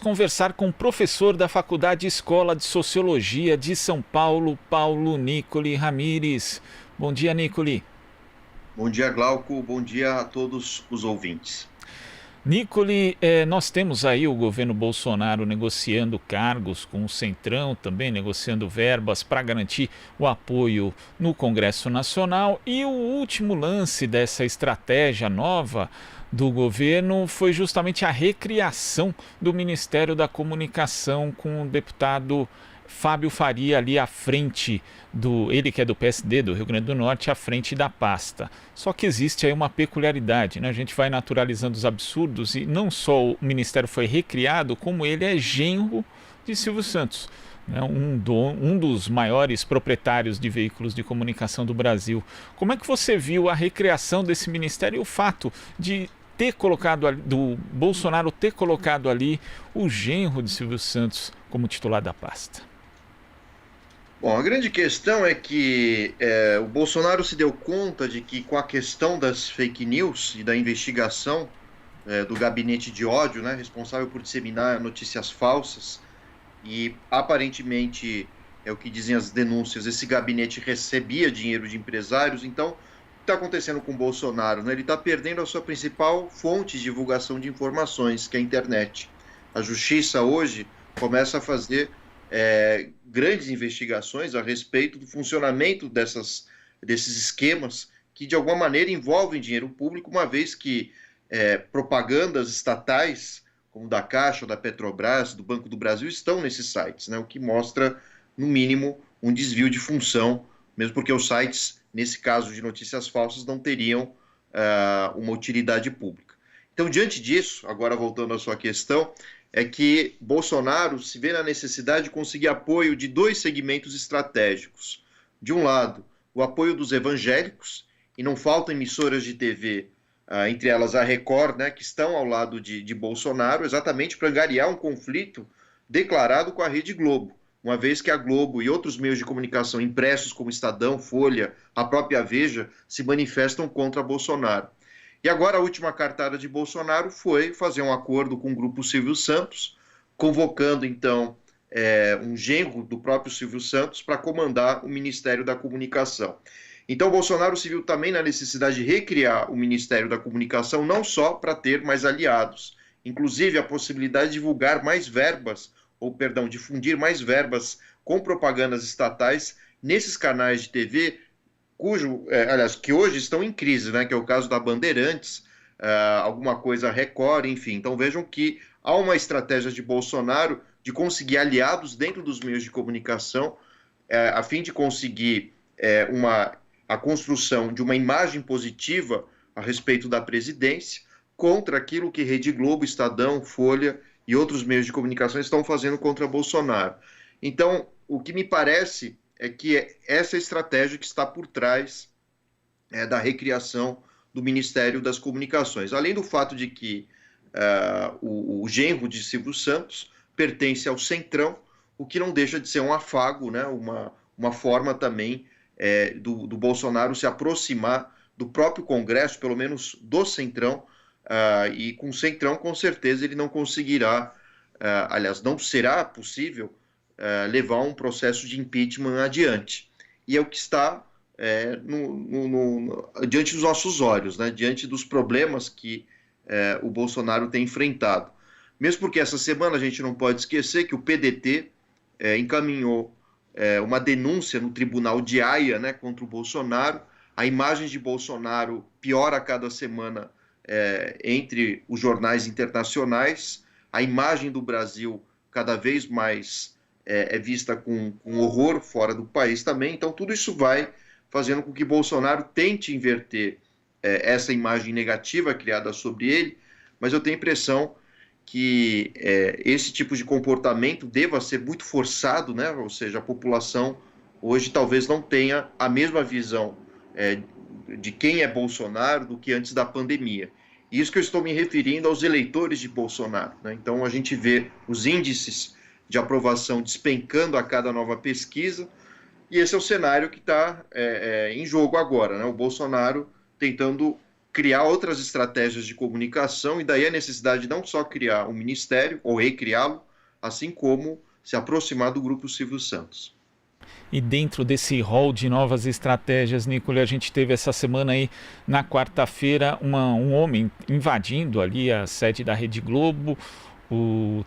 conversar com o professor da Faculdade Escola de Sociologia de São Paulo, Paulo Nicoli Ramires. Bom dia, Nicoli. Bom dia, Glauco. Bom dia a todos os ouvintes. Nicoli, nós temos aí o governo Bolsonaro negociando cargos com o Centrão, também negociando verbas para garantir o apoio no Congresso Nacional. E o último lance dessa estratégia nova do governo foi justamente a recriação do Ministério da Comunicação com o deputado Fábio Faria ali à frente ele que é do PSD do Rio Grande do Norte, à frente da pasta. Só que existe aí uma peculiaridade, né? A gente vai naturalizando os absurdos e não só o ministério foi recriado, como ele é genro de Silvio Santos, né? Um dos maiores proprietários de veículos de comunicação do Brasil. Como é que você viu a recriação desse ministério e o fato de ter colocado do Bolsonaro ter colocado ali o genro de Silvio Santos como titular da pasta? Bom, a grande questão é que o Bolsonaro se deu conta de que com a questão das fake news e da investigação do gabinete de ódio, né, responsável por disseminar notícias falsas, e aparentemente, é o que dizem as denúncias, esse gabinete recebia dinheiro de empresários. Então, o que está acontecendo com o Bolsonaro? Né? Ele está perdendo a sua principal fonte de divulgação de informações, que é a internet. A justiça hoje começa a fazer grandes investigações a respeito do funcionamento desses esquemas que, de alguma maneira, envolvem dinheiro público, uma vez que propagandas estatais, como da Caixa, da Petrobras, do Banco do Brasil, estão nesses sites, né? O que mostra, no mínimo, um desvio de função, mesmo porque os sites, nesse caso de notícias falsas, não teriam uma utilidade pública. Então, diante disso, agora voltando à sua questão, é que Bolsonaro se vê na necessidade de conseguir apoio de dois segmentos estratégicos. De um lado, o apoio dos evangélicos, e não faltam emissoras de TV, entre elas a Record, né, que estão ao lado de Bolsonaro, exatamente para angariar um conflito declarado com a Rede Globo, uma vez que a Globo e outros meios de comunicação impressos como Estadão, Folha, a própria Veja, se manifestam contra Bolsonaro. E agora a última cartada de Bolsonaro foi fazer um acordo com o grupo Silvio Santos, convocando então um genro do próprio Silvio Santos para comandar o Ministério da Comunicação. Então Bolsonaro se viu também na necessidade de recriar o Ministério da Comunicação, não só para ter mais aliados, inclusive a possibilidade de divulgar mais verbas, difundir mais verbas com propagandas estatais nesses canais de TV, aliás, que hoje estão em crise, né, que é o caso da Bandeirantes, alguma coisa Record, enfim. Então vejam que há uma estratégia de Bolsonaro de conseguir aliados dentro dos meios de comunicação, a fim de conseguir a construção de uma imagem positiva a respeito da presidência contra aquilo que Rede Globo, Estadão, Folha e outros meios de comunicação estão fazendo contra Bolsonaro. Então, o que me parece é que essa estratégia que está por trás da recriação do Ministério das Comunicações. Além do fato de que o genro de Silvio Santos pertence ao Centrão, o que não deixa de ser um afago, né, uma forma também do Bolsonaro se aproximar do próprio Congresso, pelo menos do Centrão, e com o Centrão, com certeza, ele não conseguirá, aliás, não será possível levar um processo de impeachment adiante. E é o que está diante dos nossos olhos, né? Diante dos problemas que o Bolsonaro tem enfrentado. Mesmo porque essa semana a gente não pode esquecer que o PDT encaminhou uma denúncia no Tribunal de Haia, né, contra o Bolsonaro. A imagem de Bolsonaro piora a cada semana entre os jornais internacionais. A imagem do Brasil cada vez mais é vista com horror fora do país também. Então, tudo isso vai fazendo com que Bolsonaro tente inverter essa imagem negativa criada sobre ele, mas eu tenho a impressão que esse tipo de comportamento deva ser muito forçado, né? Ou seja, a população hoje talvez não tenha a mesma visão de quem é Bolsonaro do que antes da pandemia. Isso que eu estou me referindo aos eleitores de Bolsonaro, né? Então, a gente vê os índices de aprovação despencando a cada nova pesquisa, e esse é o cenário que está em jogo agora, né? O Bolsonaro tentando criar outras estratégias de comunicação, e daí a necessidade de não só criar um ministério, ou recriá-lo, assim como se aproximar do Grupo Silvio Santos. E dentro desse rol de novas estratégias, Nicolas, a gente teve essa semana aí, na quarta-feira, um homem invadindo ali a sede da Rede Globo,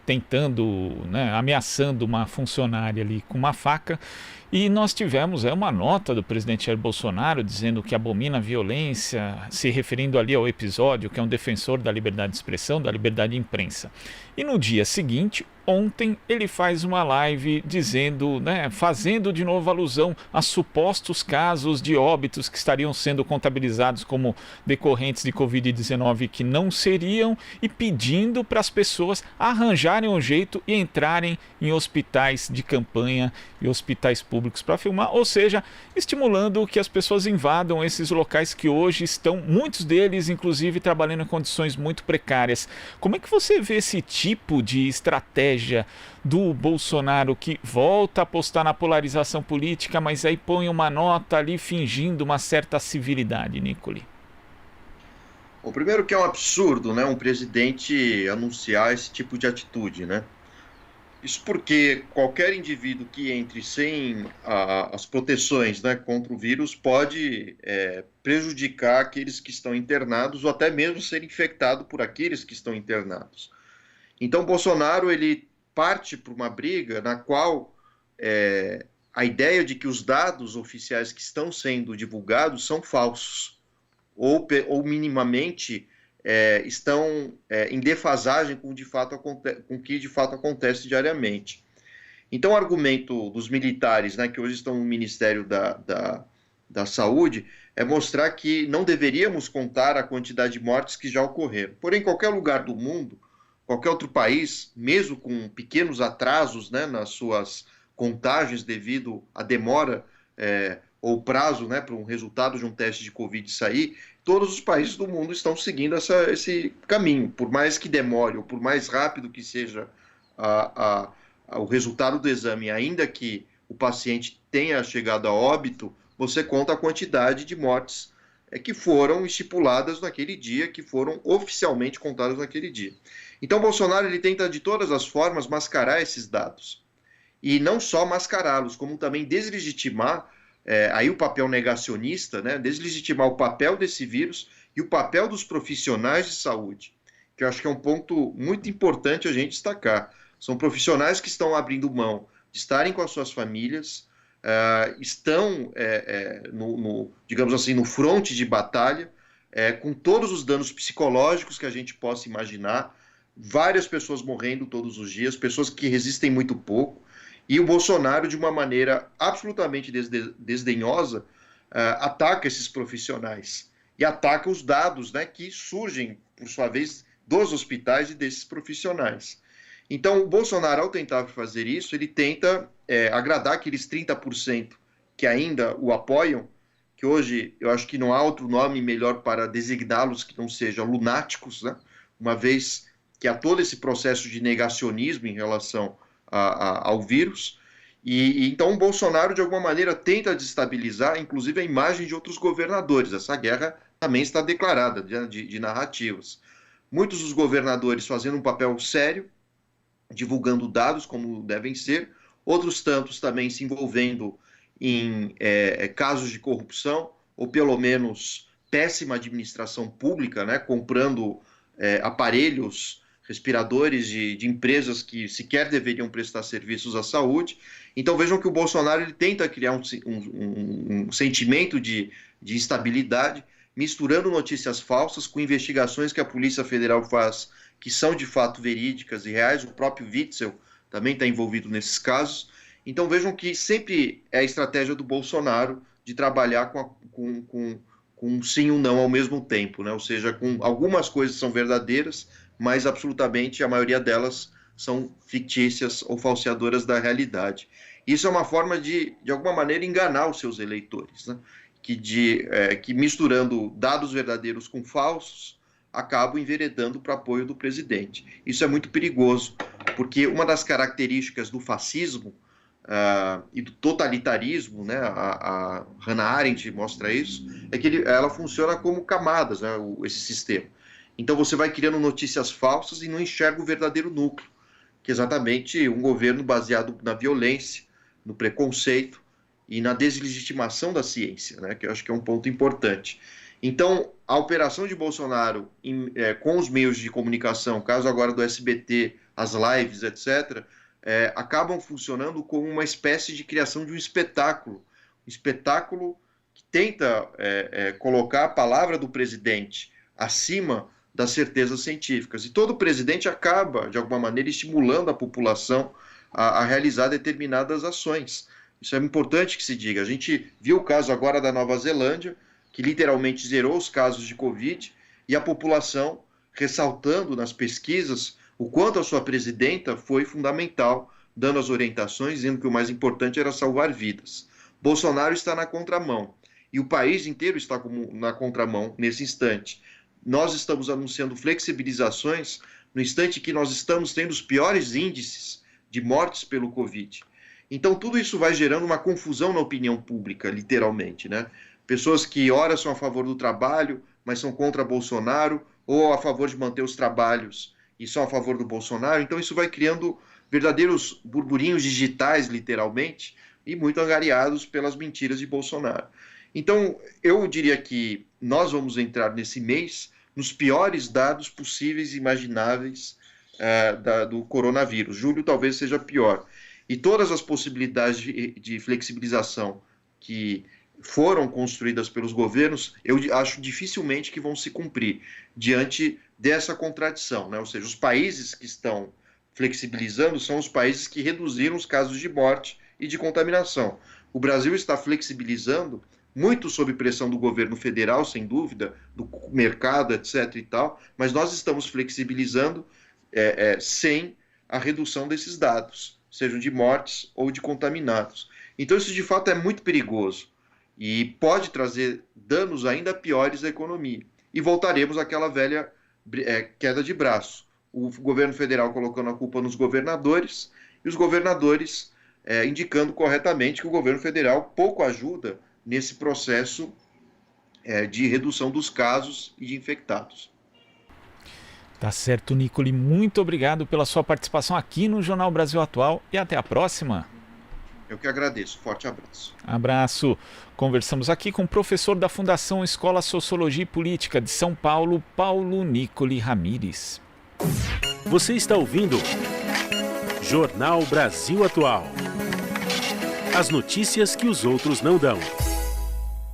tentando, né, ameaçando uma funcionária ali com uma faca. E nós tivemos uma nota do presidente Jair Bolsonaro dizendo que abomina a violência, se referindo ali ao episódio, que é um defensor da liberdade de expressão, da liberdade de imprensa. E no dia seguinte, ontem, ele faz uma live dizendo, né, fazendo de novo alusão a supostos casos de óbitos que estariam sendo contabilizados como decorrentes de Covid-19 que não seriam, e pedindo para as pessoas arranjarem um jeito e entrarem em hospitais de campanha e hospitais públicos para filmar, ou seja, estimulando que as pessoas invadam esses locais que hoje estão, muitos deles inclusive trabalhando em condições muito precárias. Como é que você vê esse tipo de estratégia do Bolsonaro, que volta a apostar na polarização política, mas aí põe uma nota ali fingindo uma certa civilidade, Nicoli? O primeiro que é um absurdo, né, um presidente anunciar esse tipo de atitude, né? Isso porque qualquer indivíduo que entre sem as proteções, né, contra o vírus pode prejudicar aqueles que estão internados, ou até mesmo ser infectado por aqueles que estão internados. Então, Bolsonaro ele parte para uma briga na qual a ideia de que os dados oficiais que estão sendo divulgados são falsos, ou minimamente estão em defasagem com o que de fato acontece diariamente. Então, o argumento dos militares, né, que hoje estão no Ministério da Saúde, é mostrar que não deveríamos contar a quantidade de mortes que já ocorreram. Porém, em qualquer lugar do mundo, qualquer outro país, mesmo com pequenos atrasos, né, nas suas contagens devido à demora ou prazo, né, para um resultado de um teste de Covid sair, todos os países do mundo estão seguindo esse caminho. Por mais que demore, ou por mais rápido que seja o resultado do exame, ainda que o paciente tenha chegado a óbito, você conta a quantidade de mortes que foram estipuladas naquele dia, que foram oficialmente contadas naquele dia. Então, Bolsonaro ele tenta de todas as formas mascarar esses dados. E não só mascará-los, como também deslegitimar aí o papel negacionista, né, deslegitimar o papel desse vírus e o papel dos profissionais de saúde, que eu acho que é um ponto muito importante a gente destacar. São profissionais que estão abrindo mão de estarem com as suas famílias, estão, digamos assim, no fronte de batalha, com todos os danos psicológicos que a gente possa imaginar, várias pessoas morrendo todos os dias, pessoas que resistem muito pouco, e o Bolsonaro, de uma maneira absolutamente desdenhosa, ataca esses profissionais e ataca os dados, né, que surgem, por sua vez, dos hospitais e desses profissionais. Então, o Bolsonaro, ao tentar fazer isso, ele tenta agradar aqueles 30% que ainda o apoiam, que hoje eu acho que não há outro nome melhor para designá-los que não seja lunáticos, né, uma vez que há todo esse processo de negacionismo em relação ao vírus, e então o Bolsonaro de alguma maneira tenta desestabilizar inclusive a imagem de outros governadores. Essa guerra também está declarada de narrativas. Muitos dos governadores fazendo um papel sério, divulgando dados como devem ser, outros tantos também se envolvendo em casos de corrupção, ou pelo menos péssima administração pública, né, comprando aparelhos, respiradores de empresas que sequer deveriam prestar serviços à saúde. Então vejam que o Bolsonaro ele tenta criar um sentimento de instabilidade, misturando notícias falsas com investigações que a Polícia Federal faz, que são de fato verídicas e reais. O próprio Witzel também está envolvido nesses casos. Então vejam que sempre é a estratégia do Bolsonaro de trabalhar com um sim e um não ao mesmo tempo, né? Ou seja, com algumas coisas são verdadeiras, mas absolutamente a maioria delas são fictícias ou falseadoras da realidade. Isso é uma forma de alguma maneira, enganar os seus eleitores, né? Que misturando dados verdadeiros com falsos, acabam enveredando para apoio do presidente. Isso é muito perigoso, porque uma das características do fascismo e do totalitarismo, né? A Hannah Arendt mostra isso, é que ela funciona como camadas, né? Esse sistema. Então você vai criando notícias falsas e não enxerga o verdadeiro núcleo, que é exatamente um governo baseado na violência, no preconceito e na deslegitimação da ciência, né? Que eu acho que é um ponto importante. Então, a operação de Bolsonaro com os meios de comunicação, caso agora do SBT, as lives, etc., acabam funcionando como uma espécie de criação de um espetáculo que tenta colocar a palavra do presidente acima das certezas científicas. E todo presidente acaba, de alguma maneira, estimulando a população a realizar determinadas ações. Isso é importante que se diga. A gente viu o caso agora da Nova Zelândia, que literalmente zerou os casos de Covid, e a população ressaltando nas pesquisas o quanto a sua presidenta foi fundamental, dando as orientações, dizendo que o mais importante era salvar vidas. Bolsonaro está na contramão, e o país inteiro está na contramão nesse instante. Nós estamos anunciando flexibilizações no instante que nós estamos tendo os piores índices de mortes pelo Covid. Então, tudo isso vai gerando uma confusão na opinião pública, literalmente, né? Pessoas que, ora, são a favor do trabalho, mas são contra Bolsonaro, ou a favor de manter os trabalhos e são a favor do Bolsonaro. Então, isso vai criando verdadeiros burburinhos digitais, literalmente, e muito angariados pelas mentiras de Bolsonaro. Então, eu diria que nós vamos entrar nesse mês nos piores dados possíveis e imagináveis do coronavírus. Julho talvez seja pior. E todas as possibilidades de flexibilização que foram construídas pelos governos, eu acho dificilmente que vão se cumprir diante dessa contradição, né? Ou seja, os países que estão flexibilizando são os países que reduziram os casos de morte e de contaminação. O Brasil está flexibilizando muito sob pressão do governo federal, sem dúvida, do mercado, etc. e tal, mas nós estamos flexibilizando sem a redução desses dados, sejam de mortes ou de contaminados. Então isso de fato é muito perigoso e pode trazer danos ainda piores à economia. E voltaremos àquela velha queda de braço. O governo federal colocando a culpa nos governadores e os governadores indicando corretamente que o governo federal pouco ajuda nesse processo de redução dos casos e de infectados. Tá certo, Nicoli. Muito obrigado pela sua participação aqui no Jornal Brasil Atual e até a próxima. Eu que agradeço. Forte abraço. Abraço. Conversamos aqui com o professor da Fundação Escola Sociologia e Política de São Paulo, Paulo Nicoli Ramires. Você está ouvindo Jornal Brasil Atual. As notícias que os outros não dão.